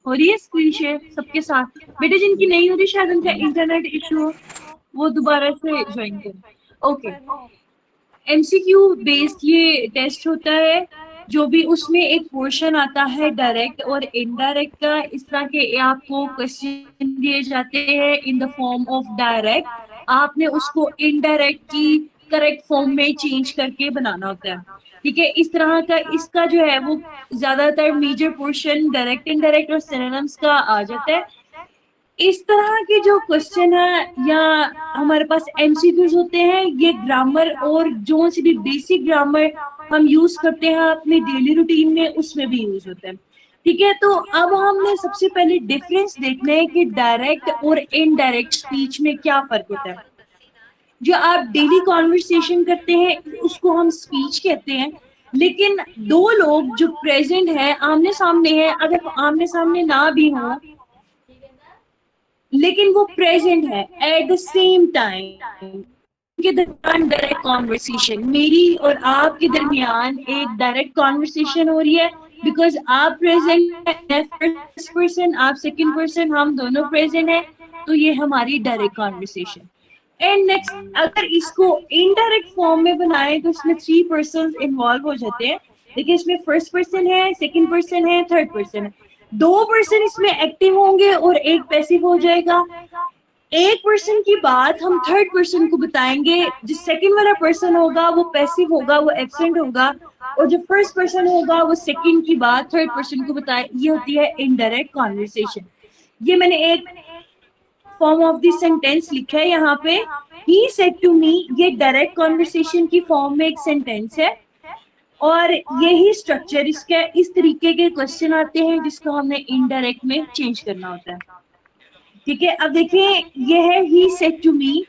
हो रही है स्क्रीन शेयर सबके साथ? बेटे जिनकी नहीं हो रही शायद उनका इंटरनेट इशू हो, वो दोबारा से ज्वाइन करें। ओके, एमसीक्यू बेस्ड ये टेस्ट होता है, जो भी उसमें एक पोर्शन आता है डायरेक्ट और इनडायरेक्ट का। इस तरह के आपको क्वेश्चन दिए जाते हैं in the form of direct, आपने उसको इनडायरेक्ट की करेक्ट फॉर्म में चेंज करके बनाना होता है। ठीक है, इस तरह का इसका जो है वो ज्यादातर मेजर पोर्शन डायरेक्ट इनडायरेक्ट और सिनोनिम्स का आ जाता है। इस तरह के जो क्वेश्चन है या हमारे पास एमसीक्यूज होते हैं, ये ग्रामर और जो सी भी बेसिक ग्रामर हम यूज करते हैं अपने डेली रूटीन में, उसमें भी यूज होता है। ठीक है, तो अब हमने सबसे पहले डिफरेंस देखना है कि डायरेक्ट और इनडायरेक्ट स्पीच में क्या फर्क होता है। जो आप डेली कॉन्वर्सेशन करते हैं उसको हम स्पीच कहते हैं, लेकिन दो लोग जो प्रेजेंट है आमने सामने है, अगर वो आमने सामने ना भी हो लेकिन वो प्रेजेंट है एट द सेम टाइम के दरमियान डायरेक्ट कॉन्वर्सेशन, मेरी और आपके दरमियान एक डायरेक्ट कॉन्वर्सेशन हो रही है, बिकॉज आप प्रेजेंट है, फर्स्ट पर्सन आप सेकंड पर्सन, हम दोनों प्रेजेंट है, तो ये हमारी डायरेक्ट कॉन्वर्सेशन। एंड नेक्स्ट, अगर इसको इनडायरेक्ट फॉर्म में बनाए तो इसमें थ्री पर्सन इन्वॉल्व हो जाते हैं। देखिए इसमें फर्स्ट पर्सन है, सेकंड पर्सन है, थर्ड पर्सन है, दो पर्सन इसमें एक्टिव होंगे और एक पैसिव हो जाएगा। एक पर्सन की बात हम थर्ड पर्सन को बताएंगे, जो सेकंड वाला पर्सन होगा वो पैसिव होगा, वो एब्सेंट होगा, और जो फर्स्ट पर्सन होगा वो सेकंड की बात थर्ड पर्सन को बताए। ये होती है इनडायरेक्ट कॉन्वर्सेशन। ये मैंने एक फॉर्म ऑफ द सेंटेंस लिखा है यहाँ पे, ही सेड टू मी, ये डायरेक्ट कॉन्वर्सेशन की फॉर्म में एक सेंटेंस है, और यही स्ट्रक्चर इसके इस तरीके के क्वेश्चन आते हैं जिसको हमने इनडायरेक्ट में चेंज करना होता है। ठीक है, अब देखिए ये है he said to me,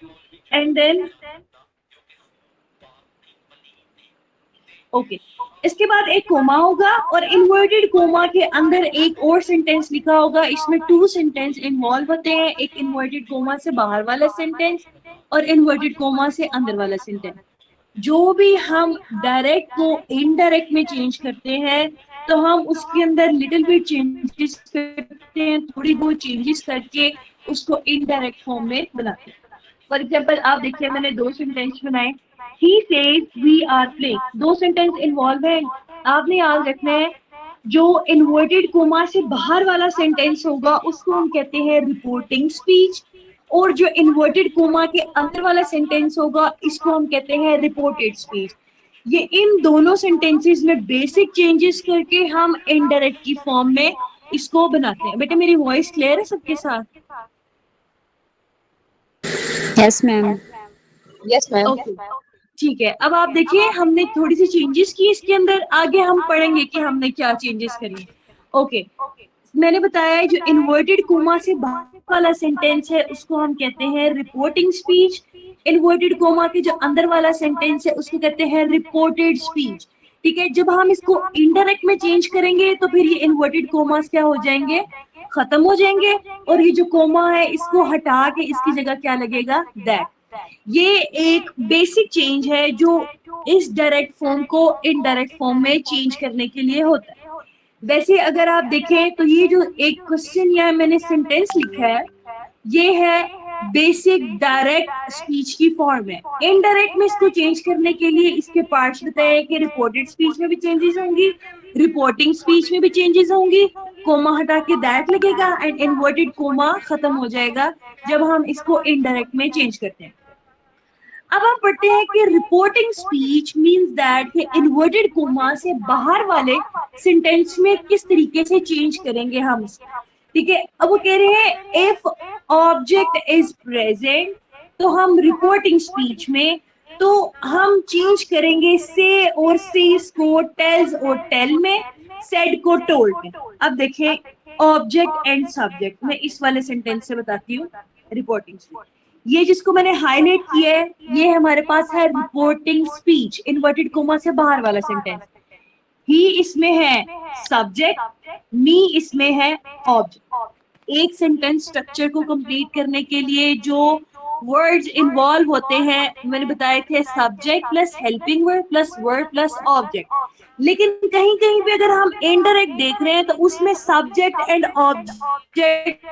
and then okay, इसके बाद एक कोमा होगा और इन्वर्टेड कोमा के अंदर एक और सेंटेंस लिखा होगा। इसमें टू सेंटेंस इन्वॉल्व होते हैं, एक इन्वर्टेड कोमा से बाहर वाला सेंटेंस और इन्वर्टेड कोमा से अंदर वाला सेंटेंस। जो भी हम डायरेक्ट को इनडायरेक्ट में चेंज करते हैं तो हम उसके अंदर लिटिल बिट चेंजेस करते हैं, थोड़ी बहुत चेंजेस करके उसको इनडायरेक्ट फॉर्म में बनाते हैं। फॉर एग्जाम्पल आप देखिए मैंने दो सेंटेंस बनाए, he says we are playing, दो सेंटेंस इन्वॉल्व है। आपने याद रखना है जो इन्वर्टेड कोमा से बाहर वाला सेंटेंस होगा उसको हम कहते हैं रिपोर्टिंग स्पीच, और जो इन्वर्टेड कोमा के अंदर वाला सेंटेंस होगा इसको हम कहते हैं रिपोर्टेड स्पीच। ये इन दोनों सेंटेंसेस में बेसिक चेंजेस करके हम इनडायरेक्ट की फॉर्म में इसको बनाते हैं। बेटे मेरी वॉइस क्लियर है सबके साथ? Yes ma'am. Yes ma'am. Okay ठीक है, अब आप देखिए हमने थोड़ी सी चेंजेस की इसके अंदर, आगे हम पढ़ेंगे कि हमने क्या चेंजेस करी। ओके, मैंने बताया जो इन्वर्टेड कोमा से बाहर वाला सेंटेंस है उसको हम कहते हैं रिपोर्टिंग स्पीच, इन्वर्टेड कोमा के जो अंदर वाला सेंटेंस है उसको कहते हैं रिपोर्टेड स्पीच। ठीक है, जब हम इसको इनडायरेक्ट में चेंज करेंगे तो फिर ये इन्वर्टेड कोमास क्या हो जाएंगे, खत्म हो जाएंगे, और ये जो कोमा है इसको हटा के इसकी जगह क्या लगेगा, दैट। ये एक बेसिक चेंज है जो इस डायरेक्ट फॉर्म को इनडायरेक्ट फॉर्म में चेंज करने के लिए होता है। वैसे अगर आप देखें तो ये जो एक क्वेश्चन या मैंने सेंटेंस लिखा है ये है बेसिक डायरेक्ट स्पीच की फॉर्म है। इनडायरेक्ट में इसको चेंज करने के लिए इसके पार्ट्स बताए कि रिपोर्टेड स्पीच में भी चेंजेस होंगी, रिपोर्टिंग स्पीच में भी चेंजेस होंगी, कोमा हटा के दैट लगेगा एंड इन्वर्टेड कोमा खत्म हो जाएगा जब हम इसको इनडायरेक्ट में चेंज करते हैं। अब हम पढ़ते हैं कि रिपोर्टिंग स्पीच मींस दैट कि इन्वर्टेड कोमा से बाहर वाले सेंटेंस में किस तरीके से चेंज करेंगे हम। ठीक है, अब वो कह रहे हैं इफ ऑब्जेक्ट इज प्रेजेंट, तो हम रिपोर्टिंग स्पीच में तो हम चेंज करेंगे से और सेज को टेल्स और टेल में, सेड को टोल्ड में। अब देखें ऑब्जेक्ट एंड सब्जेक्ट, मैं इस वाले सेंटेंस से बताती हूँ रिपोर्टिंग स्पीच। ये जिसको मैंने हाईलाइट किया है ये हमारे पास है रिपोर्टिंग स्पीच, इन्वर्टेड कोमा से बाहर वाला सेंटेंस। ही इसमें है सब्जेक्ट, मी इसमें है ऑब्जेक्ट। एक सेंटेंस स्ट्रक्चर को कंप्लीट करने के लिए जो वर्ड्स इन्वॉल्व होते हैं मैंने बताए थे, subject plus helping word plus word plus object. लेकिन कहीं कहीं पे अगर हम इनडायरेक्ट देख रहे हैं तो उसमें सब्जेक्ट एंड ऑब्जेक्ट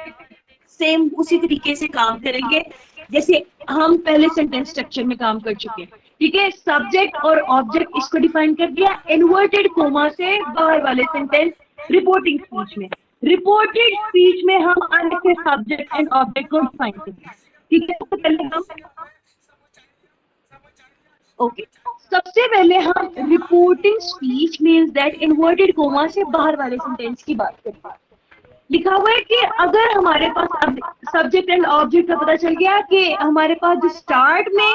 सेम उसी तरीके से काम करेंगे जैसे हम पहले सेंटेंस स्ट्रक्चर में काम कर चुके हैं। ठीक है, सब्जेक्ट और ऑब्जेक्ट इसको डिफाइन कर दिया इन्वर्टेड कोमा से बाहर वाले सेंटेंस रिपोर्टिंग स्पीच में। रिपोर्टेड स्पीच में हम अलग से सब्जेक्ट एंड ऑब्जेक्ट को डिफाइन करेंगे। ठीक है, तो पहले हम ओके सबसे पहले हम reporting speech means that inverted comma से बाहर वाले सेंटेंस की बात करते हैं। लिखा हुआ है कि अगर हमारे पास अब सब्जेक्ट एंड ऑब्जेक्ट का पता चल गया कि हमारे पास जो स्टार्ट में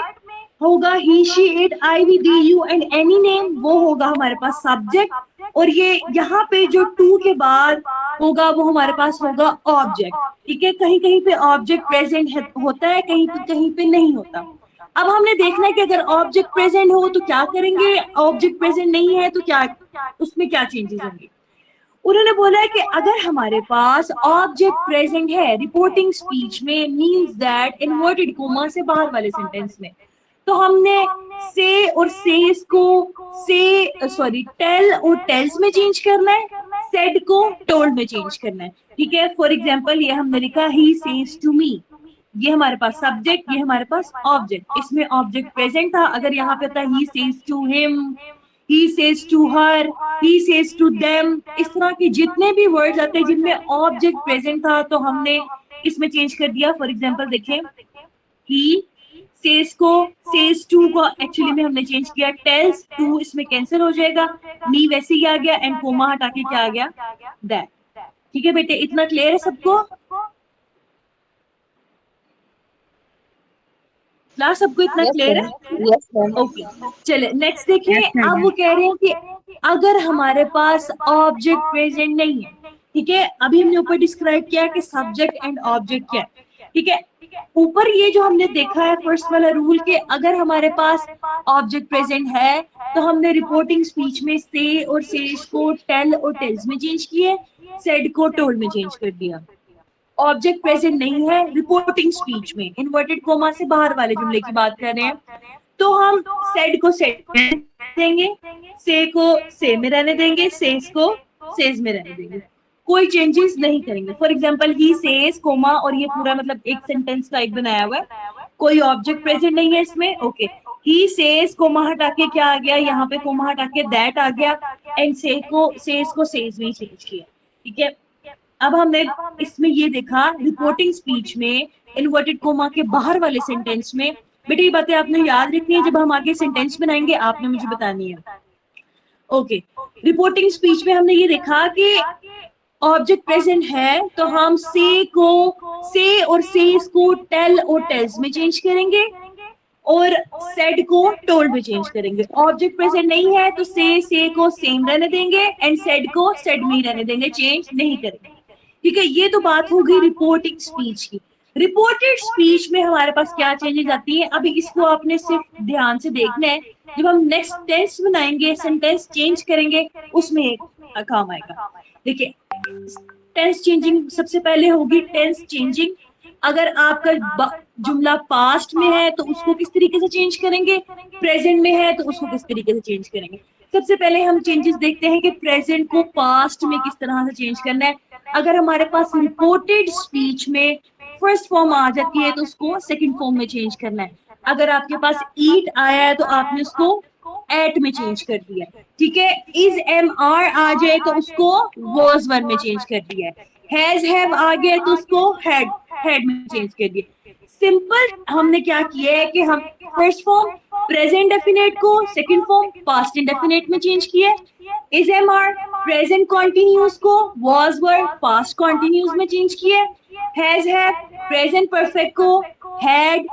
होगा ही she it I we they you and any name, वो होगा हमारे पास सब्जेक्ट, और ये यहाँ पे जो टू के बाद होगा वो हमारे पास होगा ऑब्जेक्ट। ठीक है, कहीं कहीं पे ऑब्जेक्ट प्रेजेंट होता है, कहीं पे नहीं होता। अब हमने देखना है कि अगर ऑब्जेक्ट प्रेजेंट हो तो क्या करेंगे, ऑब्जेक्ट प्रेजेंट नहीं है तो क्या, उसमें क्या चेंजेस होंगे। उन्होंने बोला है कि अगर हमारे पास ऑब्जेक्ट प्रेजेंट है रिपोर्टिंग स्पीच में मींस दैट इन्वर्टेड कोमा से बाहर वाले सेंटेंस में, तो हमने से और सेस को से सॉरी टेल और टेल्स में चेंज करना है, सेड को टोल्ड में चेंज करना है। ठीक है, फॉर एग्जांपल ये हमने लिखा ही सेज टू मी, ये हमारे पास सब्जेक्ट, ये हमारे पास ऑब्जेक्ट, इसमें ऑब्जेक्ट प्रेजेंट था। अगर यहाँ पे था he says to him, he says to her, he says to them, इस तरह के जितने भी वर्ड्स आते हैं जिनमें ऑब्जेक्ट प्रेजेंट था तो हमने इसमें चेंज कर दिया। फॉर एग्जांपल देखिए he says को says to को एक्चुअली में हमने चेंज किया tells to, इसमें कैंसिल हो जाएगा, मी वैसे ही आ गया एंड कोमा हटा के क्या आ गया that। ठीक है बेटे, इतना क्लियर है सबको? क्लास सबको इतना क्लियर है? Yes ma'am. ओके चले नेक्स्ट देखिए। अब वो कह रहे हैं कि अगर हमारे पास ऑब्जेक्ट प्रेजेंट नहीं है, ठीक है, अभी हमने ऊपर डिस्क्राइब किया कि सब्जेक्ट एंड ऑब्जेक्ट क्या है। ठीक है, ऊपर ये जो हमने देखा है फर्स्ट वाला रूल के अगर हमारे पास ऑब्जेक्ट प्रेजेंट है तो हमने रिपोर्टिंग स्पीच में से और सेज को टेल और टेल्स में चेंज किए, सेड को टोल्ड में चेंज कर दिया। ऑब्जेक्ट प्रेजेंट नहीं है रिपोर्टिंग स्पीच में, इन्वर्टेड कोमा से बाहर वाले जुमले की बात कर रहे हैं, तो हम सेड को सेड में देंगे, से को से में रहने देंगे, सेज को सेज में रहने देंगे, कोई चेंजेस नहीं करेंगे। For example he says comma और ये पूरा मतलब एक सेंटेंस का एक बनाया हुआ है, कोई ऑब्जेक्ट प्रेजेंट नहीं है इसमें। ओके, ही सेज कोमा हटा के क्या आ गया, यहाँ पे कोमा हटा के दैट आ गया एंड से को सेज में चेंज किया। ठीक है, अब हमने इसमें ये देखा रिपोर्टिंग स्पीच में इन्वर्टेड कोमा के बाहर वाले सेंटेंस में। बेटे ये बातें आपने याद रखनी है, जब हम आगे सेंटेंस बनाएंगे आपने मुझे बतानी है। ओके, रिपोर्टिंग स्पीच में हमने ये देखा कि ऑब्जेक्ट प्रेजेंट है तो हम से को से और सेज को टेल और टेल्स में चेंज करेंगे और सेड को टोल्ड में चेंज करेंगे। ऑब्जेक्ट प्रेजेंट नहीं है तो से को सेम रहने देंगे एंड सेड को सेड में ही रहने देंगे, चेंज नहीं करेंगे। ठीक है, ये तो बात होगी रिपोर्टिंग स्पीच की। रिपोर्टेड स्पीच में हमारे पास क्या चेंजेस आती है, अभी इसको आपने सिर्फ ध्यान से देखना है। जब हम नेक्स्ट टेंस बनाएंगे, सेंटेंस चेंज करेंगे, उसमें एक काम आएगा। देखिए टेंस चेंजिंग सबसे पहले होगी टेंस चेंजिंग। अगर आपका जुमला पास्ट में है तो उसको किस तरीके से चेंज करेंगे, प्रेजेंट में है तो उसको किस तरीके से चेंज करेंगे। सबसे पहले हम चेंजेस देखते हैं कि प्रेजेंट को पास्ट में किस तरह से चेंज करना है। अगर हमारे पास रिपोर्टेड स्पीच में फर्स्ट फॉर्म आ जाती है तो उसको सेकंड फॉर्म में चेंज करना है। अगर आपके पास ईट आया है तो आपने उसको एट में चेंज कर दिया। ठीक है, इज एम आर आ जाए तो उसको वॉज वन में चेंज कर दिया है। हैज हैव आ गया तो उसको हैड में चेंज कर दिया। सिंपल हमने क्या किया है कि हम फर्स्ट फॉर्म प्रेजेंट डेफिनेट को सेकंड फॉर्म पास्ट इंडेफिनेट में चेंज किया। Is am are present continuous को वॉज वर्ड पास्ट कॉन्टिन्यूस में चेंज किया। हैज हैव प्रेजेंट परफेक्ट को हैड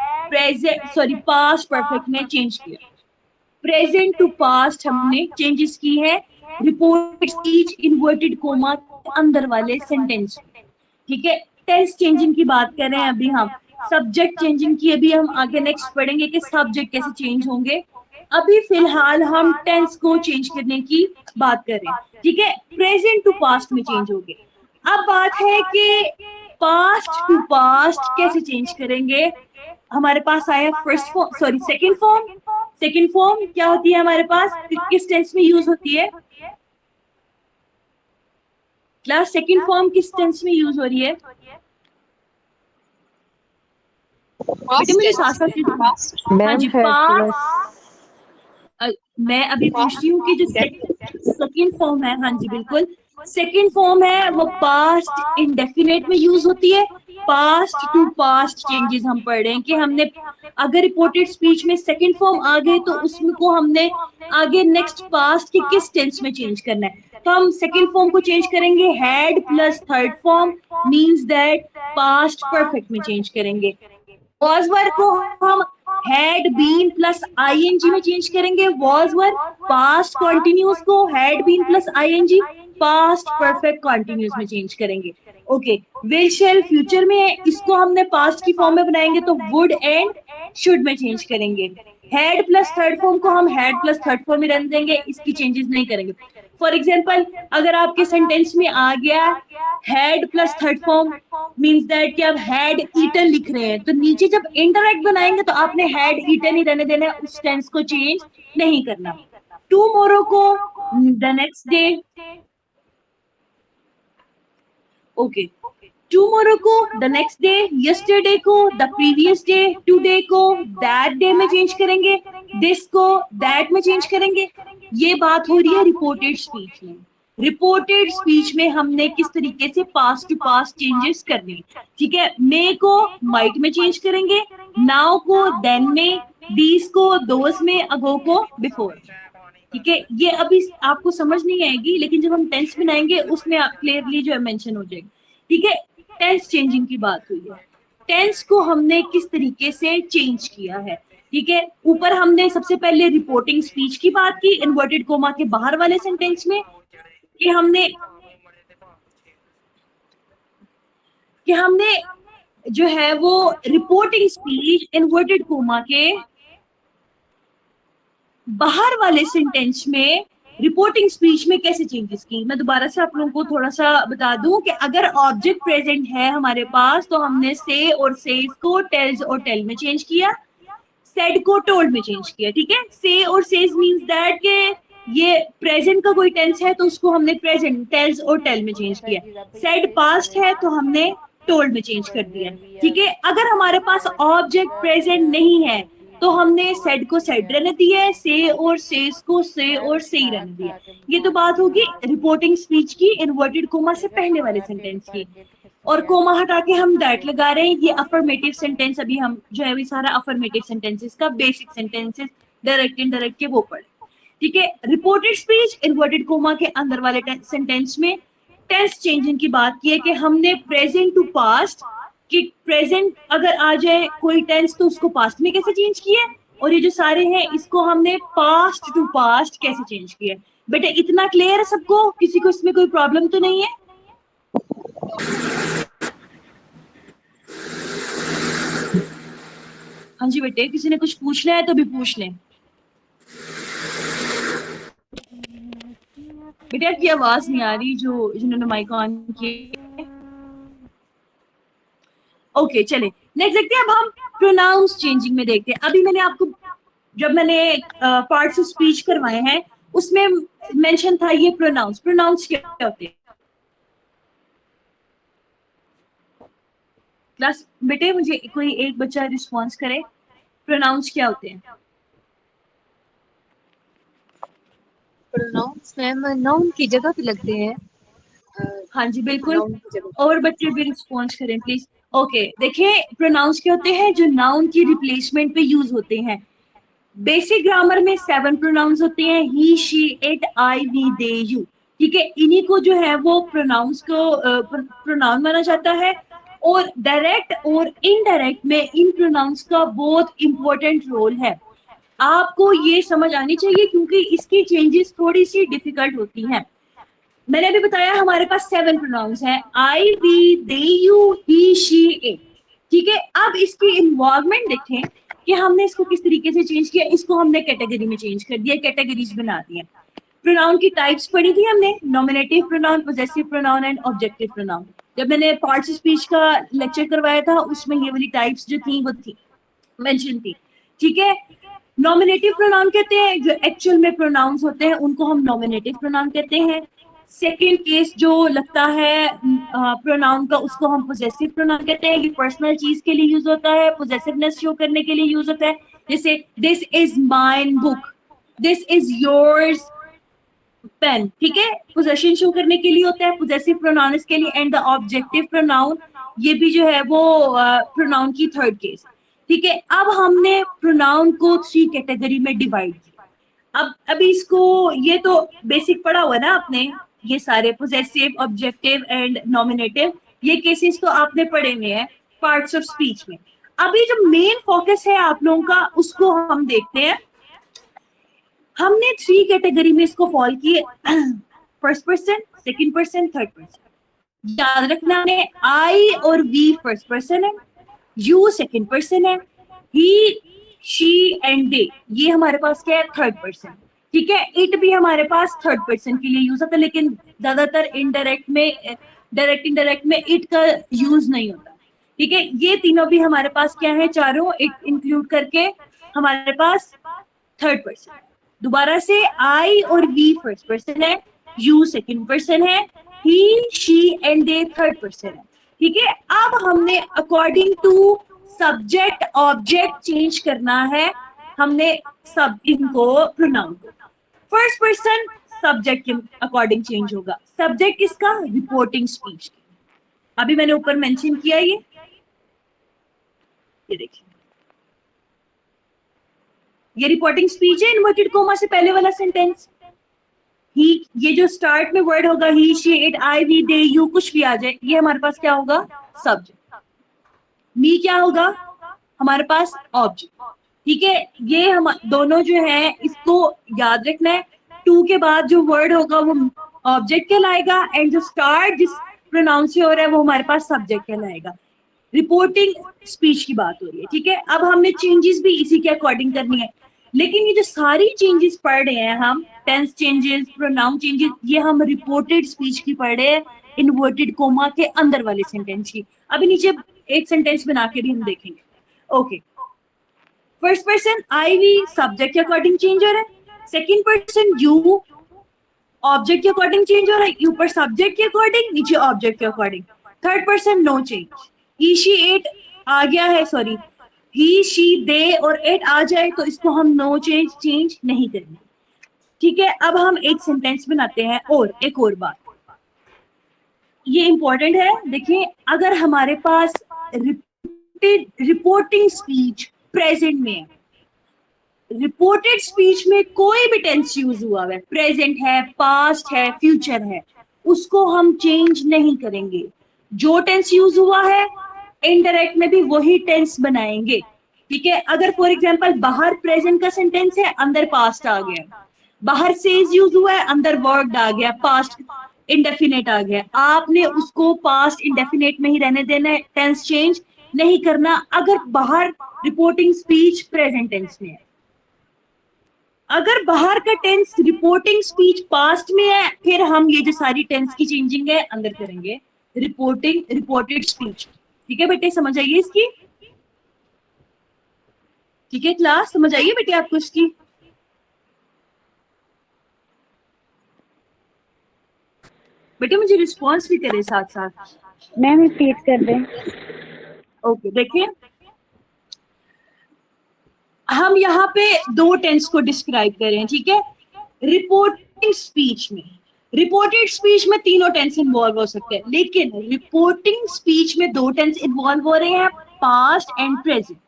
पास्ट परफेक्ट में चेंज किया। प्रेजेंट टू पास्ट हमने चेंजेस की है रिपोर्टेड स्पीच इन्वर्टेड कोमा अंदर वाले सेंटेंस। ठीक है, टेंस चेंजिंग की बात कर रहे हैं अभी हम, सब्जेक्ट चेंजिंग की अभी हम आगे नेक्स्ट पढ़ेंगे कि सब्जेक्ट कैसे चेंज होंगे। अभी फिलहाल हम टेंस को चेंज करने की बात कर रहे हैं। ठीक है, प्रेजेंट टू पास्ट में चेंज हो गए। अब बात है कि पास्ट टू पास्ट कैसे चेंज करेंगे। हमारे पास आया first form sorry second form. Second form क्या होती है हमारे पास, किस टेंस में यूज होती है, क्लास सेकंड फॉर्म किस टेंस में यूज हो रही है? बेटे मुझे साथ साथ हाँ मैम जी, हैड प्लस पास्ट। मैं अभी पूछती हूँ कि जो सेकंड फॉर्म है, हाँ जी बिल्कुल, सेकंड फॉर्म है वो पास्ट इंडेफिनेट में यूज होती है। पास्ट टू पास्ट चेंजेस हम पढ़ रहे हैं कि हमने अगर रिपोर्टेड स्पीच में सेकंड फॉर्म आ गए तो उसमें को हमने आगे नेक्स्ट पास्ट के किस टेंस में चेंज करना है। तो हम सेकंड फॉर्म को चेंज करेंगे had plus third form means that past perfect में चेंज करेंगे। वॉज वर को हम हैड बीन प्लस आईएनजी में चेंज करेंगे। वॉज वर पास्ट कॉन्टिन्यूस को had been plus ING past perfect continuous में चेंज करेंगे। ओके, विल शेल फ्यूचर में है, इसको हमने पास्ट की फॉर्म में बनाएंगे तो वुड एंड शुड में चेंज करेंगे। हैड प्लस थर्ड फॉर्म को हम हैड प्लस थर्ड फॉर्म में रहने देंगे, इसकी चेंजेस नहीं करेंगे। फॉर एग्जाम्पल अगर आपके सेंटेंस में आ गया had plus third form means that कि आप हैड ईटन लिख रहे हैं, तो नीचे जब इंटरक्ट बनाएंगे तो आपने हैड ईटन ही रहने देना है, उस टेंस को चेंज नहीं करना। टुमारो को the next day, okay, tomorrow को द नेक्स्ट डे, यस्टरडे को द प्रीवियस डे, टुडे को दैट डे में चेंज करेंगे, दिस को दैट में चेंज करेंगे। ये बात हो रही है रिपोर्टेड स्पीच में। रिपोर्टेड स्पीच में हमने किस तरीके से पास्ट टू पास्ट चेंजेस करने, ठीक है, मे को माइट में चेंज करेंगे, नाउ को देन में, दीस को दोस में, अगो को बिफोर। ठीक है, ये अभी आपको समझ नहीं आएगी लेकिन जब हम टेंस बनाएंगे उसमें क्लियरली जो है मेंशन हो जाएगी। ठीक है, टेंस चेंजिंग की बात हुई है, टेंस को हमने किस तरीके से चेंज किया है। ठीक है, ऊपर हमने सबसे पहले रिपोर्टिंग स्पीच की बात की इन्वर्टेड कोमा के बाहर वाले सेंटेंस में कि हमने जो है वो रिपोर्टिंग स्पीच इन्वर्टेड कोमा के बाहर वाले सेंटेंस में रिपोर्टिंग स्पीच में कैसे चेंजेस की। मैं दोबारा से आप लोगों को थोड़ा सा बता दूं कि अगर ऑब्जेक्ट प्रेजेंट है हमारे पास तो हमने से और सेज को टेल्स और टेल में चेंज किया, सेड को टोल्ड में चेंज किया। ठीक है, से और सेज मींस दैट के ये प्रेजेंट का कोई टेंस है तो उसको हमने प्रेजेंट टेल्स और टेल में चेंज किया। सेड पास्ट है तो हमने टोल्ड में चेंज कर दिया। ठीक है, अगर हमारे पास ऑब्जेक्ट प्रेजेंट नहीं है तो हमने सेड को सेड रहने दिया है, से और सेज को से और से ही रहने दिया। ये तो बात होगी रिपोर्टिंग स्पीच की इन्वर्टेड कोमा से पहले वाले सेंटेंस की। और कोमा हटा के हम दैट लगा रहे हैं, ये अफर्मेटिव सेंटेंस अभी हम जो है अभी सारा अफर्मेटिव सेंटेंसेस का बेसिक सेंटेंसेस डायरेक्ट इनडायरेक्ट के वो पढ़े। ठीक है, रिपोर्टेड स्पीच इन्वर्टेड कोमा के अंदर वाले सेंटेंस में टेंस चेंजिंग की बात की है कि हमने प्रेजेंट टू पास्ट कि प्रेजेंट अगर आ जाए कोई टेंस तो उसको पास्ट में कैसे चेंज किया, और ये जो सारे हैं इसको हमने पास्ट टू पास्ट कैसे चेंज किया। बेटे इतना क्लियर है सबको, किसी को इसमें कोई प्रॉब्लम तो नहीं है? हाँ जी बेटे, किसी ने कुछ पूछना है तो भी पूछ लें। बेटे आपकी आवाज नहीं आ रही जो जिन्होंने माइक ऑन किया। ओके चले नेक्स्ट देखते हैं। अब हम प्रोनाउंस चेंजिंग में देखते हैं। अभी मैंने आपको जब मैंने पार्ट्स ऑफ स्पीच करवाए हैं उसमें मेंशन था ये प्रोनाउंस। प्रोनाउंस क्या होते हैं क्लास? बेटे मुझे कोई एक बच्चा रिस्पॉन्स करे, प्रोनाउंस क्या होते हैं? प्रोनाउंस मैम नाउन की जगह पे लगते हैं। हाँ जी बिल्कुल, और बच्चे भी रिस्पॉन्स करें प्लीज। ओके देखिए, प्रोनाउंस क्या होते हैं जो नाउन की रिप्लेसमेंट पे यूज होते हैं। बेसिक ग्रामर में 7 प्रोनाउंस होते हैं, he she it I we they you. ठीक है, इन्हीं को जो है वो प्रोनाउंस को प्रोनाउन माना जाता है। और डायरेक्ट और इनडायरेक्ट में इन प्रोनाउंस का बहुत इंपॉर्टेंट रोल है। आपको ये समझ आनी चाहिए क्योंकि इसकी चेंजेस थोड़ी सी डिफिकल्ट होती हैं। मैंने अभी बताया हमारे पास 7 प्रोनाउंस हैं, I we they you he she it. ठीक है, अब इसकी इन्वॉल्वमेंट देखें कि हमने इसको किस तरीके से चेंज किया। इसको हमने कैटेगरी में चेंज कर दिया, कैटेगरीज बना दिया। प्रोनाउन की टाइप्स पढ़ी थी हमने, nominative pronoun, possessive pronoun and objective pronoun. जब मैंने पार्ट्स ऑफ स्पीच का लेक्चर करवाया था उसमें ये वाली टाइप्स जो थी वो थी मेंशन थी। ठीक है, नॉमिनेटिव प्रोनाउन कहते हैं जो एक्चुअल में प्रोनाउंस होते हैं उनको हम नॉमिनेटिव प्रोनाउन कहते हैं। सेकेंड केस जो लगता है प्रोनाउन का, उसको हम पोजेसिव प्रोनाउन कहते हैं। ये पर्सनल चीज के लिए यूज होता है, पोजेसिवनेस शो करने के लिए यूज होता है। जैसे this is mine book, this is yours pen, ठीक है, पोजेशन शो करने के लिए होता है पोजेसिव प्रोनाउन इसके लिए। एंड द ऑब्जेक्टिव प्रोनाउन, ये भी जो है वो प्रोनाउन की थर्ड केस, ठीक है। अब हमने प्रोनाउन को 3 कैटेगरी में डिवाइड किया। अब अभी इसको, ये तो बेसिक पढ़ा हुआ है ना आपने, ये सारे पोजेसिव, ऑब्जेक्टिव एंड नॉमिनेटिव, ये केसेस तो आपने पढ़े हुए हैं पार्ट्स ऑफ स्पीच में। अभी जो मेन फोकस है आप लोगों का, उसको हम देखते हैं। हमने 3 कैटेगरी में इसको फॉल किए, first person, second person, third person. याद रखना है, आई और वी फर्स्ट पर्सन है, यू सेकंड पर्सन है, ही, शी एंड दे, ये हमारे पास क्या है, थर्ड पर्सन, ठीक है। इट भी हमारे पास थर्ड पर्सन के लिए यूज होता है, लेकिन ज्यादातर इनडायरेक्ट में, डायरेक्ट इनडायरेक्ट में इट का यूज नहीं होता, ठीक है। ये तीनों भी हमारे पास क्या है, चारों इट इंक्लूड करके हमारे पास थर्ड पर्सन। दोबारा से, आई और वी फर्स्ट पर्सन है, यू सेकंड पर्सन है, he, she and they third person है, ठीक है। अब हमने according to subject object change करना है, हमने सब इनको प्रोनाउन को। फर्स्ट पर्सन सब्जेक्ट के अकॉर्डिंग चेंज होगा। सब्जेक्ट किसका, रिपोर्टिंग स्पीच। अभी मैंने ऊपर मेंशन किया ये देखिए, ये रिपोर्टिंग स्पीच है। इन्वर्टेड कोमा से पहले वाला सेंटेंस, ही, ये जो स्टार्ट में वर्ड होगा, ही, she, it, I, we, they, you, कुछ भी आ जाए, ये हमारे पास क्या होगा, सब्जेक्ट। मी क्या होगा हमारे पास, ऑब्जेक्ट, ठीक है। ये हम दोनों जो है, इसको याद रखना है। टू के बाद जो वर्ड होगा वो ऑब्जेक्ट कहलाएगा, एंड जो स्टार्ट जिस प्रोनाउंस से हो रहा है वो हमारे पास सब्जेक्ट कहलाएगा। रिपोर्टिंग स्पीच की बात हो रही है, ठीक है। अब हमने चेंजेस भी इसी के अकॉर्डिंग करनी है, लेकिन ये जो सारी चेंजेस पढ़ रहे हैं हम, टेंस चेंजेस, प्रोनाउन चेंजेस, ये हम रिपोर्टेड स्पीच की पढ़ रहे हैं, इन्वर्टेड कोमा के अंदर वाले सेंटेंस की। अभी नीचे एक सेंटेंस बना के भी हम देखेंगे, okay. First person I, we, subject के अकॉर्डिंग चेंज हो रहा है। सेकंड पर्सन यू, ऑब्जेक्ट के अकॉर्डिंग चेंज हो रहा है, ऊपर सब्जेक्ट के अकॉर्डिंग, नीचे ऑब्जेक्ट के according. Third person no change, he, she, it आ गया है, सॉरी, ही, शी, दे और इट आ जाए तो इसको हम नो चेंज चेंज नहीं करेंगे, ठीक है। अब हम एक सेंटेंस बनाते हैं। और एक और बात, ये इंपॉर्टेंट है, देखिए, अगर हमारे पास रिपोर्टिंग स्पीच प्रेजेंट में है, रिपोर्टेड स्पीच में कोई भी टेंस यूज हुआ है, प्रेजेंट है, पास्ट है, फ्यूचर है, उसको हम चेंज नहीं करेंगे। जो टेंस यूज हुआ है इनडायरेक्ट में भी वही टेंस बनाएंगे, ठीक है। अगर फॉर एग्जांपल बाहर प्रेजेंट का सेंटेंस है, अंदर पास्ट आ गया, बाहर सेज यूज हुआ है, अंदर वर्ड आ गया, पास्ट इंडेफिनेट आ गया, आपने उसको पास्ट इंडेफिनेट में ही रहने देना है, टेंस चेंज नहीं करना। अगर बाहर रिपोर्टिंग स्पीच प्रेजेंट टेंस में है, अगर बाहर का टेंस रिपोर्टिंग स्पीच पास्ट में है, फिर हम ये जो सारी टेंस की चेंजिंग है अंदर करेंगे, रिपोर्टेड स्पीच, ठीक है बेटे, समझ आइए इसकी, ठीक है क्लास, समझ आइए बेटे आपको इसकी। बेटे मुझे रिस्पॉन्स भी करे साथ साथ। मैम रिपीट कर दें। ओके, देखिए हम यहाँ पे दो टेंस को डिस्क्राइब कर रहे हैं, ठीक है। रिपोर्टिंग स्पीच में, रिपोर्टेड स्पीच में तीनों टेंस इन्वॉल्व हो सकते हैं, लेकिन रिपोर्टिंग स्पीच में दो टेंस इन्वॉल्व हो रहे हैं, पास्ट एंड प्रेजेंट।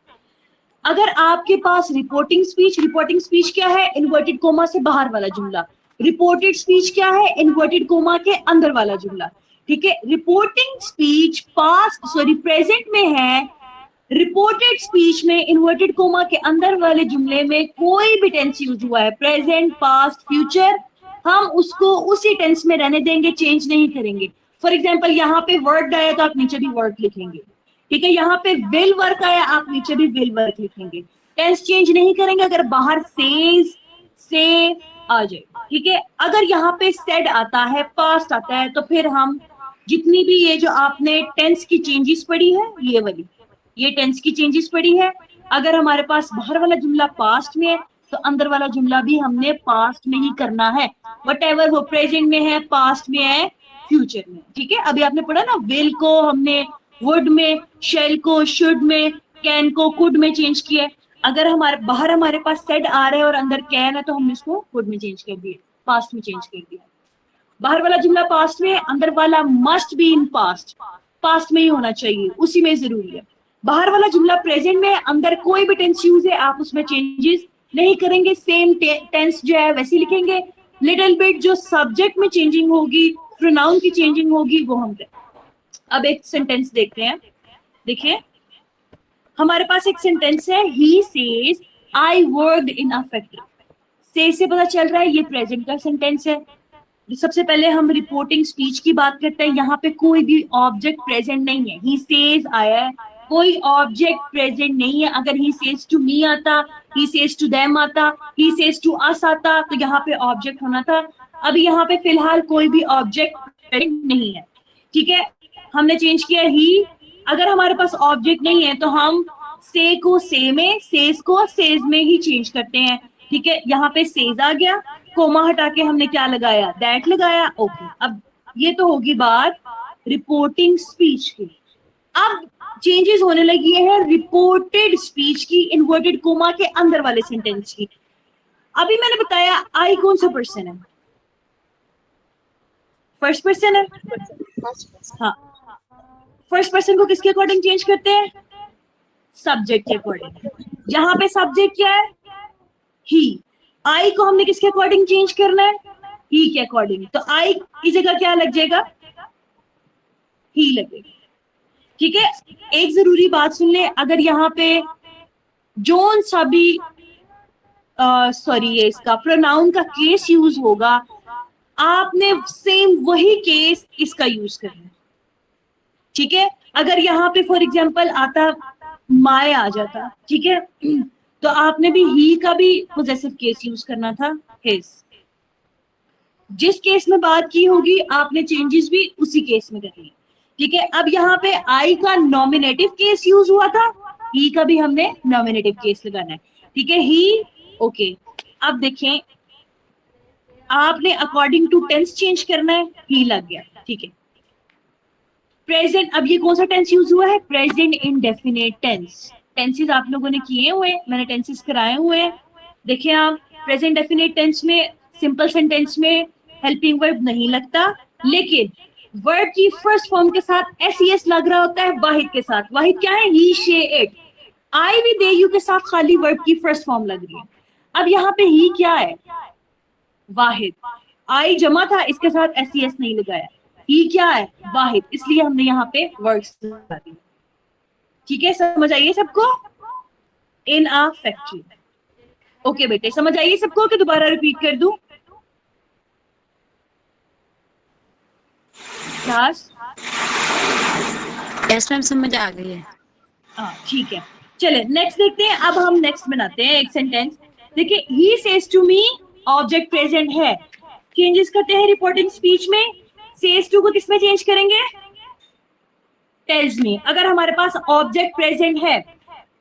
अगर आपके पास रिपोर्टिंग स्पीच क्या है, इन्वर्टेड कोमा से बाहर वाला जुमला। रिपोर्टेड स्पीच क्या है, इन्वर्टेड कोमा के अंदर वाला जुमला, ठीक है। रिपोर्टिंग स्पीच प्रेजेंट में है, रिपोर्टेड स्पीच में इन्वर्टेड कोमा के अंदर वाले जुमले में कोई भी टेंस यूज हुआ है, प्रेजेंट, पास्ट, फ्यूचर, हम उसको उसी टेंस में रहने देंगे, चेंज नहीं करेंगे। फॉर एग्जाम्पल यहाँ पे वर्ड आया तो आप नीचे भी वर्ड लिखेंगे, ठीक है। यहाँ पे विल वर्क आया, आप नीचे भी विल वर्क लिखेंगे, टेंस चेंज नहीं करेंगे। अगर बाहर सेज, से आ जाए, ठीक है। अगर यहाँ पे सेड आता है, पास्ट आता है, तो फिर हम जितनी भी ये जो आपने टेंस की चेंजेस पढ़ी है, ये वाली, ये टेंस की चेंजेस पढ़ी है। अगर हमारे पास बाहर वाला जुमला पास्ट में है, तो अंदर वाला जुमला भी हमने पास्ट में ही करना है, वट वो प्रेजेंट में है, पास्ट में है, फ्यूचर में। ठीक है, अभी आपने पढ़ा ना, विल को हमने वुड में, शेल को शुड में, कैन को कुड में चेंज किया है। अगर हमारे बाहर हमारे पास सेड आ रहा है और अंदर कैन है तो हमने इसको कुड में चेंज कर दिया, पास्ट में चेंज कर दिया। बाहर वाला जुमला पास्ट में, अंदर वाला must be in past, past में ही होना चाहिए, उसी में जरूरी है। बाहर वाला जुमला प्रेजेंट में, अंदर कोई भी टेंस यूज है आप उसमें चेंजेस नहीं करेंगे, सेम टेंस जो है वैसे लिखेंगे। लिटिल बिट जो सब्जेक्ट में चेंजिंग होगी, प्रोनाउन की चेंजिंग होगी, वो हम करें। अब एक सेंटेंस देखते हैं, देखिए हमारे पास एक सेंटेंस है, he says I worked in a factory. से पता चल रहा है ये प्रेजेंट का सेंटेंस है। सबसे पहले हम रिपोर्टिंग स्पीच की बात करते हैं, यहाँ पे कोई भी ऑब्जेक्ट प्रेजेंट नहीं है, ही सेज आया है, कोई ऑब्जेक्ट प्रेजेंट नहीं है। अगर ही सेज टू मी आता, ही सेज टू देम आता, ही सेज टू अस आता, तो यहाँ पे ऑब्जेक्ट होना था। अभी यहाँ पे फिलहाल कोई भी ऑब्जेक्ट प्रेजेंट नहीं है। ठीक है, हमने चेंज किया ही। अगर हमारे पास ऑब्जेक्ट नहीं है तो हम से को से में, सेज को सेज में ही चेंज करते हैं। ठीक है, यहाँ पे सेज आ गया, कोमा हटा के हमने क्या लगाया, दैट लगाया। ओके, अब ये तो होगी बात रिपोर्टिंग स्पीच की। अब चेंजेस होने लगी है रिपोर्टेड स्पीच की, इन्वर्टेड कोमा के अंदर वाले सेंटेंस की। अभी मैंने बताया आई कौन सा पर्सन है, फर्स्ट पर्सन है। हाँ, फर्स्ट पर्सन को किसके अकॉर्डिंग चेंज करते हैं, सब्जेक्ट के अकॉर्डिंग। यहाँ पे सब्जेक्ट क्या है, ही। आई को हमने किसके अकॉर्डिंग चेंज करना है, ही के अकॉर्डिंग। तो आई की जगह क्या लग जाएगा, ही लगेगा। ठीक है, एक जरूरी बात सुन ले, अगर यहाँ पे जोन सा भी सॉरी ये इसका प्रोनाउन का केस यूज होगा, आपने सेम वही केस इसका यूज करना है। ठीक है, अगर यहाँ पे फॉर एग्जाम्पल आता माय आ जाता, ठीक है, तो आपने भी ही का भी पोजेसिव केस यूज करना था, हिज। जिस केस में बात की होगी आपने चेंजेस भी उसी केस में करनी है। ठीक है, अब यहाँ पे आई का नॉमिनेटिव केस यूज हुआ था, ही का भी हमने नॉमिनेटिव केस लगाना है। ठीक है, ही। ओके, अब देखें आपने अकॉर्डिंग टू टेंस चेंज करना है, ही लग गया। ठीक है, प्रेजेंट, अब ये कौन सा टेंस यूज हुआ है, प्रेजेंट इंडेफिनिट टेंस। टेंसेस आप लोगों ने किए हुए, मैंने टेंसेस कराए हुए हैं। देखिए आप, प्रेजेंट डेफिनेट टेंस में, सिंपल सेंटेंस में हेल्पिंग वर्ब नहीं लगता, लेकिन वर्ब की फर्स्ट फॉर्म के साथ एस लग रहा होता है वाहिद के साथ। वाहिद क्या है, ही, शे, इट। आई भी दे यू के साथ खाली वर्ब की फर्स्ट फॉर्म लग रही है। अब यहाँ पे ही क्या है, वाहिद। आई जमा था, इसके साथ एस नहीं लगाया। ही क्या है, वाहिद, इसलिए हमने यहाँ पे वर्ड्स लगा दिए। ठीक है, समझ आइए सबको, इन अ फैक्ट्री। ओके बेटे, समझ आइए सबको कि दोबारा रिपीट कर दूं क्लास? यस मैम, समझ आ गई है। हाँ ठीक है, चले नेक्स्ट देखते हैं। अब हम नेक्स्ट बनाते हैं एक सेंटेंस। देखिए, he says to me, object present है, चेंजेस करते हैं रिपोर्टिंग स्पीच में। सेज टू को किसमें चेंज करेंगे, टेल्स मी। अगर हमारे पास ऑब्जेक्ट प्रेजेंट है,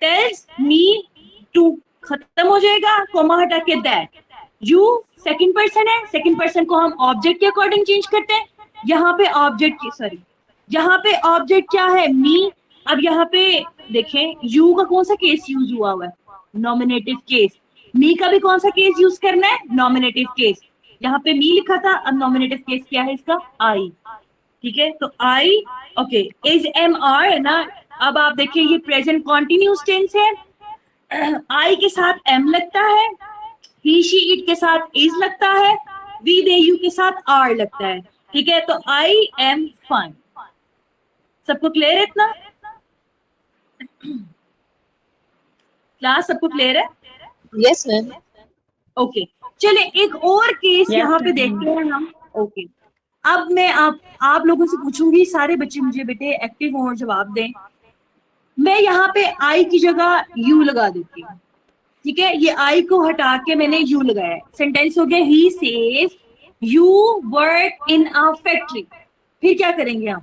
टेल्स मी टू खत्म हो जाएगा, कोमा हटा के दैट। यू सेकंड पर्सन है, सेकंड पर्सन को हम ऑब्जेक्ट के अकॉर्डिंग चेंज करते हैं। यहाँ पे ऑब्जेक्ट की, सॉरी, यहाँ पे ऑब्जेक्ट क्या है, मी। अब यहाँ पे देखें, यू का कौन सा केस यूज हुआ है, नॉमिनेटिव केस। मी का भी कौन सा केस यूज करना है, नॉमिनेटिव केस। यहाँ पे मी लिखा था, अब नॉमिनेटिव केस क्या है इसका, आई। ठीक है, तो आई, ओके, इज एम आर है ना। अब आप देखिए ये प्रेजेंट कॉन्टिन्यूस टेंस है, आई के साथ एम लगता है, ही, शी, इट के साथ इज लगता है, वी, दे, यू के साथ आर लगता है। ठीक है, तो आई एम फाइन। सबको क्लियर है इतना क्लास, सबको क्लियर है? Yes ma'am. ओके, चले एक और केस यहाँ पे देखते हैं हम। ओके, अब मैं आप लोगों से पूछूंगी, सारे बच्चे मुझे बेटे एक्टिव हों और जवाब दें। मैं यहाँ पे आई की जगह यू लगा देती हूँ। ठीक है, ये आई को हटा के मैंने यू लगाया। सेंटेंस हो गया, he says you work in a factory. फिर क्या करेंगे हम,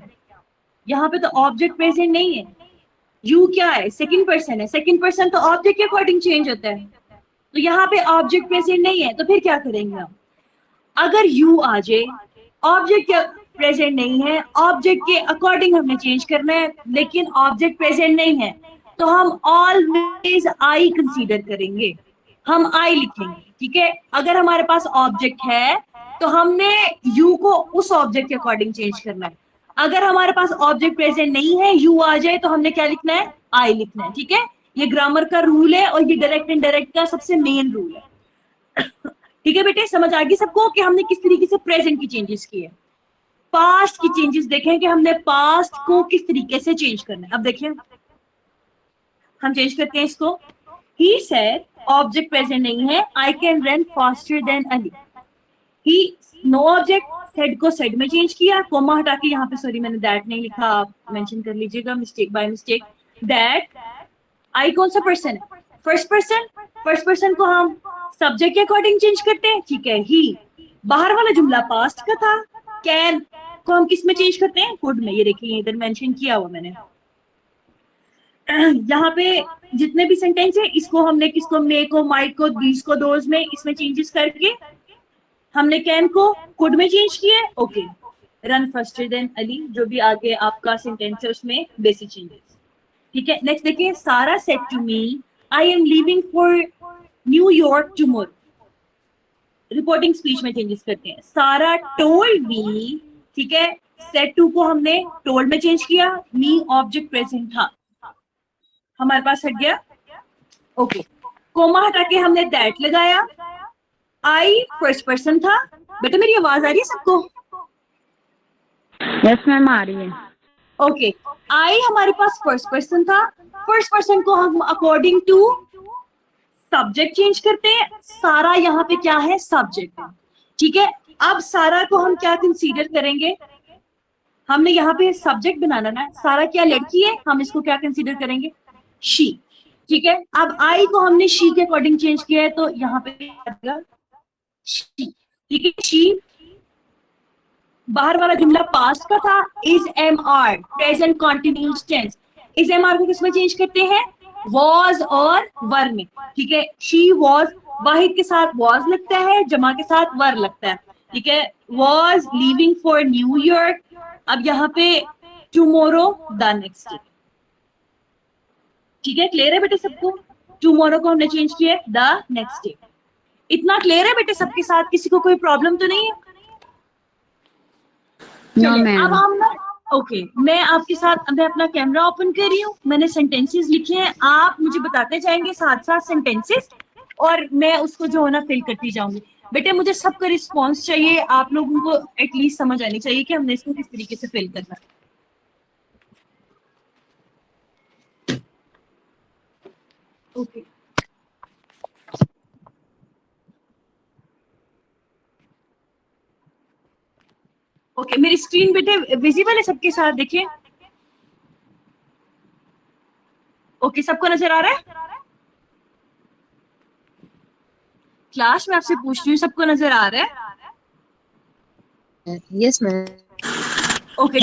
यहाँ पे तो ऑब्जेक्ट प्रेजेंट नहीं है, यू क्या है, सेकंड पर्सन है। सेकंड पर्सन तो ऑब्जेक्ट के अकॉर्डिंग चेंज होता है। तो यहाँ पे ऑब्जेक्ट प्रेजेंट नहीं है, तो फिर क्या करेंगे हम? अगर यू आ जाए, ऑब्जेक्ट प्रेजेंट नहीं है, ऑब्जेक्ट के अकॉर्डिंग हमने चेंज करना है, लेकिन ऑब्जेक्ट प्रेजेंट नहीं है, तो हम ऑलवेज आई कंसीडर करेंगे, हम आई लिखेंगे, ठीक है। अगर हमारे पास ऑब्जेक्ट है तो हमने यू को उस ऑब्जेक्ट के अकॉर्डिंग चेंज करना है। अगर हमारे पास ऑब्जेक्ट प्रेजेंट नहीं है, यू आ जाए, तो हमने क्या लिखना है? आई लिखना है, ठीक है। ये ग्रामर का रूल है और ये डायरेक्ट इनडायरेक्ट का सबसे मेन रूल है। ठीक है बेटे, समझ आ गई सबको कि हमने किस तरीके से प्रेजेंट की चेंजेस की है। पास्ट की चेंजेस देखें कि हमने पास्ट को किस तरीके से चेंज करना है। अब देखिए हम चेंज करते हैं इसको। ही सेड, ऑब्जेक्ट प्रेजेंट नहीं है, I can run faster than Ali. He, no object, said को सेड में चेंज किया, कोमा हटा के, यहाँ पे सॉरी मैंने दैट नहीं लिखा, आप मेंशन कर लीजिएगा मिस्टेक बाय मिस्टेक। दैट, आई कौन सा पर्सन है? First person. फर्स्ट पर्सन को हम सब्जेक्ट के अकॉर्डिंग चेंज करते हैं, ठीक है। ही, बाहर वाला जुमला पास्ट का था। कैन को हम किस में चेंज करते हैं? कुड में। ये देखिए इधर मेंशन किया हुआ मैंने। यहाँ पे जितने भी सेंटेंस है, इसको हमने किसको? मे को, माइट को, दीज को, दोज में, इसमें चेंजेस करके हमने कैन को कुड में चेंज किया है। Okay, run faster than Ali, जो भी आगे आपका सेंटेंस है उसमें बेसिक चेंजेस, ठीक है। नेक्स्ट देखिए, Sarah said to me I am leaving for New York tomorrow. Reporting speech में चेंजेस करते हैं। सारा टोल्ड मी, ठीक है, सेड टू को हमने टोल्ड में चेंज किया, मी ऑब्जेक्ट प्रेजेंट था, हमारे पास हट गया। ओके, कोमा हटा के हमने दैट लगाया। आई फर्स्ट पर्सन था। बेटा मेरी आवाज आ रही है सबको? यस मैम, आ रही है। ओके, आई हमारे पास फर्स्ट पर्सन था। फर्स्ट पर्सन को हम अकॉर्डिंग टू सब्जेक्ट चेंज करते हैं। सारा यहाँ पे क्या है? सब्जेक्ट है, ठीक है। अब सारा को हम क्या कंसीडर करेंगे? हमने यहाँ पे सब्जेक्ट बनाना ना, सारा क्या लड़की है, हम इसको क्या कंसीडर करेंगे? शी, ठीक है। अब आई को हमने शी के अकॉर्डिंग चेंज किया है, तो यहाँ पे शी, ठीक है। शी, बाहर वाला जुमला पास्ट का था। Is am are, present continuous tense. Is am are को किसमें चेंज करते हैं? वॉज और वर में, ठीक है। शी वॉज, वाहिद के साथ वॉज लगता है, जमा के साथ वर लगता है, ठीक है। Was leaving for New York. अब यहाँ पे टुमारो, द नेक्स्ट डे, ठीक है। क्लियर है बेटे सबको? टुमारो को हमने चेंज किया द नेक्स्ट डे। इतना क्लियर है बेटे सबके साथ? किसी को कोई प्रॉब्लम तो नहीं है? चलिए अब हम ना, ओके, मैं आपके साथ मैं अपना कैमरा ओपन कर रही हूँ। मैंने सेंटेंसेस लिखे हैं, आप मुझे बताते जाएंगे साथ साथ सेंटेंसेस, और मैं उसको जो है ना फिल करती जाऊंगी। बेटे मुझे सबका रिस्पॉन्स चाहिए, आप लोगों को एटलीस्ट समझ आनी चाहिए कि हमने इसको किस तरीके से फिल करना है। ओके, ओके, मेरी स्क्रीन बेटे विजिबल है सबके साथ? देखिए, ओके, सबको नजर आ रहा है? क्लास में आपसे पूछ रही हूँ, सबको नजर आ रहा है? Yes ma'am. ओके,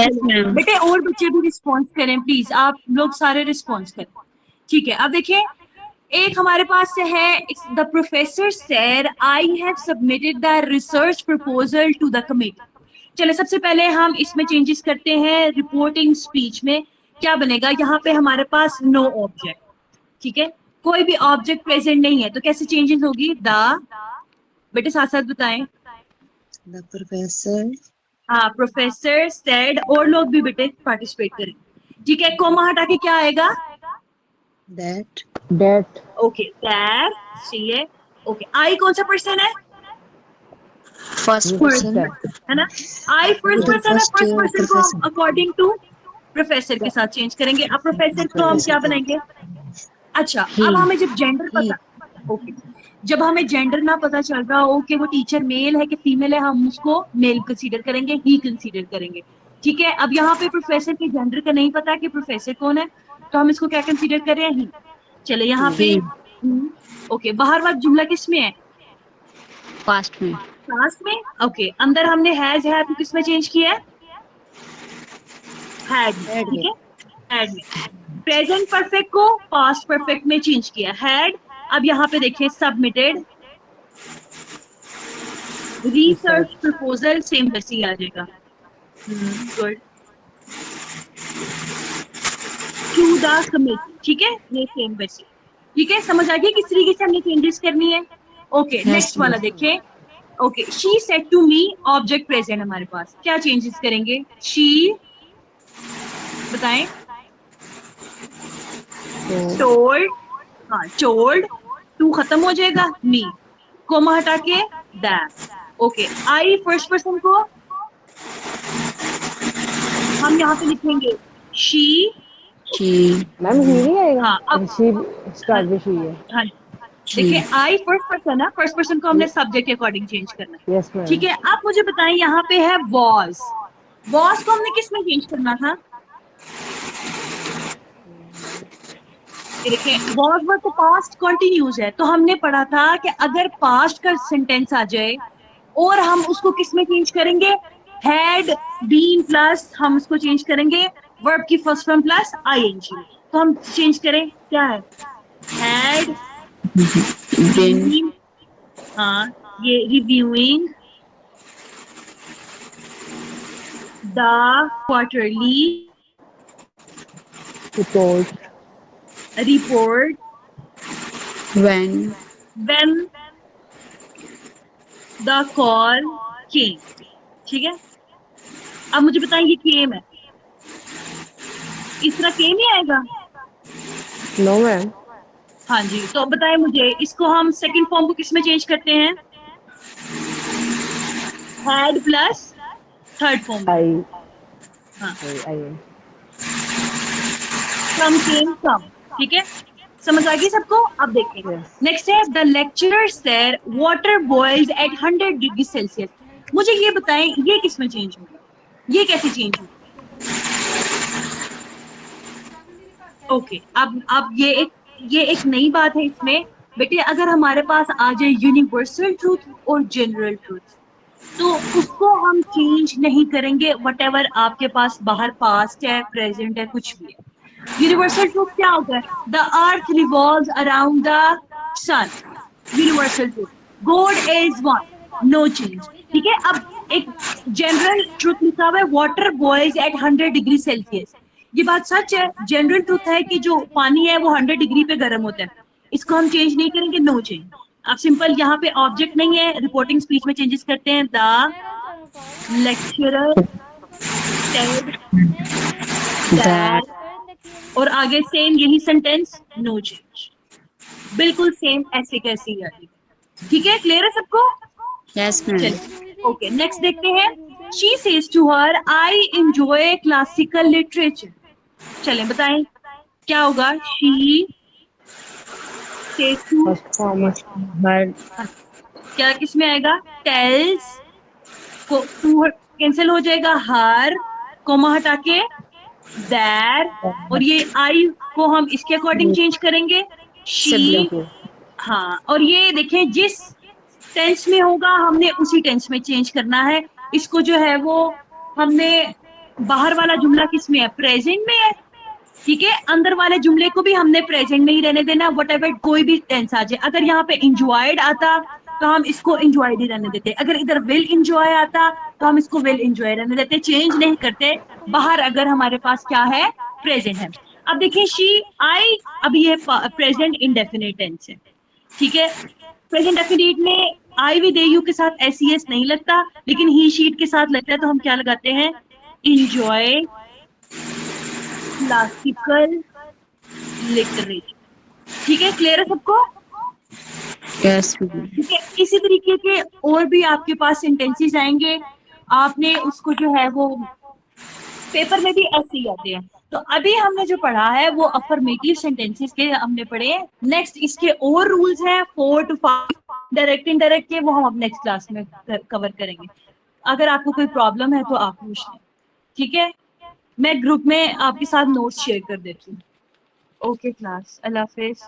बेटे और बच्चे भी रिस्पॉन्स करें प्लीज, आप लोग सारे रिस्पॉन्स करें, ठीक है। अब देखिए, एक हमारे पास से है, the professor said I have submitted the research proposal to the committee. चले सबसे पहले हम इसमें चेंजेस करते हैं। रिपोर्टिंग स्पीच में क्या बनेगा? यहाँ पे हमारे पास नो ऑब्जेक्ट, ठीक है, कोई भी ऑब्जेक्ट प्रेजेंट नहीं है, तो कैसे चेंजेस होगी? द, बेटे साथ साथ बताएं। द प्रोफेसर, हाँ, प्रोफेसर सेड, और लोग भी बेटे पार्टिसिपेट करें, ठीक है। कोमा हटा के क्या आएगा? दैट, ओके, दैट, सही है। ओके, आई कौन सा पर्सन है? फर्स्ट पर्सन, है ना? आई फर्स्ट पर्सन है। फर्स्ट पर्सन को हम अकॉर्डिंग टू प्रोफेसर के साथ चेंज करेंगे। अब प्रोफेसर को हम क्या बनाएंगे? अच्छा, अब हमें जब जेंडर पता, ओके, जब हमें जेंडर ना पता चल रहा हो कि वो टीचर मेल है कि फीमेल है, हम उसको मेल कंसीडर करेंगे, ही कंसीडर करेंगे, ठीक है। अब यहाँ पे प्रोफेसर के जेंडर का नहीं पता कि प्रोफेसर कौन है, तो हम इसको क्या कंसीडर कर रहे हैं? ही। चले यहाँ पे, ओके, बाहर वाला जुमला किस में है? पास्ट में। पास्ट में, ओके। अंदर हमने हैज हैव को किस में चेंज किया है? हैड, ठीक है, हैड में। प्रेजेंट परफेक्ट को पास्ट परफेक्ट में चेंज किया, हैड अब यहाँ पे देखिए सबमिटेड रिसर्च प्रपोजल सेम वैसे ही आ जाएगा। गुड। टू द कमिटी, ठीक है, ये सेम वैसे। ठीक है, समझ आ गया किस तरीके से हमने चेंजेस करनी है। ओके, नेक्स्ट वाला देखें। Okay, she said to me, object present हमारे पास, क्या चेंजेस करेंगे? शी, बताएं। टोल्ड, हाँ टोल्ड, टू खत्म हो जाएगा, मी, कोमा हटा के that. Okay, I first person को हम यहाँ पे लिखेंगे शी। she, मैम ही नहीं आएगा। हाँ, अब शी स्टार्ट भी शी है। हाँ, she, देखिए आई फर्स्ट पर्सन है, फर्स्ट पर्सन को हमने सब्जेक्ट के अकॉर्डिंग चेंज करना है। Yes ma'am. ठीक है, आप मुझे बताएं, यहाँ पे है वॉज, वॉज को हमने किस में चेंज करना था? ये देखिए, वॉज वर्ड तो पास्ट कंटिन्यूज है, तो हमने पढ़ा था कि अगर पास्ट का सेंटेंस आ जाए और हम उसको किस में चेंज करेंगे? हैड बीन प्लस हम उसको चेंज करेंगे वर्ब की फर्स्ट फॉर्म प्लस आईएनजी। तो हम चेंज करें, क्या है? हैड been, बीन, हाँ, ये reviewing the quarterly report, report when, when the call came। ठीक है, अब मुझे बताएं ये केम है, इस तरह केम ही आएगा? No ma'am. हाँ जी, तो बताएं मुझे, इसको हम सेकंड फॉर्म को किस में चेंज करते हैं? हैड प्लस थर्ड फॉर्म में। आई, हाँ, आई, कम केम कम। ठीक है, समझ आ गई सबको? अब देखें, यस। नेक्स्ट है the lecturer said water boils at 100 degree Celsius. मुझे ये बताएं, ये किस में चेंज होगा? ये कैसे चेंज होगा? ओके, अब ये एक नई बात है इसमें बेटे। अगर हमारे पास आ जाए यूनिवर्सल ट्रूथ और जनरल ट्रूथ, तो उसको हम चेंज नहीं करेंगे, वट एवर आपके पास बाहर पास्ट है, प्रेजेंट है, कुछ भी है। यूनिवर्सल ट्रूथ क्या होता है? The earth revolves around the sun, universal truth. God is one, no change. ठीक है, अब एक जनरल ट्रूथ लिखा हुआ है, water boils at 100 degree Celsius. ये बात सच है, जनरल ट्रूथ है कि जो पानी है वो 100 डिग्री पे गर्म होता है, इसको हम चेंज नहीं करेंगे, नो चेंज। अब सिंपल, यहाँ पे ऑब्जेक्ट नहीं है, रिपोर्टिंग स्पीच में चेंजेस करते हैं। The lecturer said that, that, और आगे सेम यही सेंटेंस, नो चेंज, बिल्कुल सेम ऐसे कैसे ही आएगी। ठीक है, क्लियर है सबको? yes ma'am, चलिए, ओके, नेक्स्ट देखते हैं। She says to her, I enjoy classical literature. चलें बताएं क्या होगा? She says to, first form her, क्या किस में आएगा? टेल्स को टू कैंसिल हो जाएगा, हर कोमा हटा के दैट, और ये आई को हम इसके अकॉर्डिंग चेंज करेंगे, शी। सिबलिंग, हाँ, और ये देखें जिस टेंस में होगा हमने उसी टेंस में चेंज करना है। इसको जो है वो हमने बाहर वाला जुमला किस में है? प्रेजेंट में है। ठीक है, अंदर वाले जुमले को भी हमने प्रेजेंट में ही रहने देना, वट एवर कोई भी टेंस आ जाए। अगर यहाँ पे इंजॉयड आता तो हम इसको इंजॉयड ही रहने देते, अगर इधर विल इंजॉय आता तो हम इसको विल इंजॉय रहने देते, चेंज नहीं करते बाहर अगर हमारे पास क्या है? प्रेजेंट है। अब देखिए, शी, आई, अब ये प्रेजेंट इंडेफिनिट टेंस है। ठीक है, प्रेजेंट डेफिनेट में आई विद एयू के साथ एस नहीं लगता, लेकिन ही शीट के साथ लगता है, तो हम क्या लगाते हैं? Enjoy classical literature. ठीक है, क्लियर है सबको? yes ma'am, ठीक है, इसी तरीके के और भी आपके पास सेंटेंसेस आएंगे, आपने उसको जो है वो पेपर में भी ऐसे ही आते हैं। तो अभी हमने जो पढ़ा है वो अफर्मेटिव सेंटेंसेस के हमने पढ़े हैं। नेक्स्ट इसके और रूल्स हैं 4 to 5 डायरेक्ट इनडायरेक्ट के, वो हम अब नेक्स्ट क्लास में कवर करेंगे। अगर आपको कोई प्रॉब्लम है तो आप पूछ लें। ठीक है, मैं ग्रुप में आपके साथ नोट्स शेयर कर देती हूँ। ओके क्लास, अल्लाह हाफिज।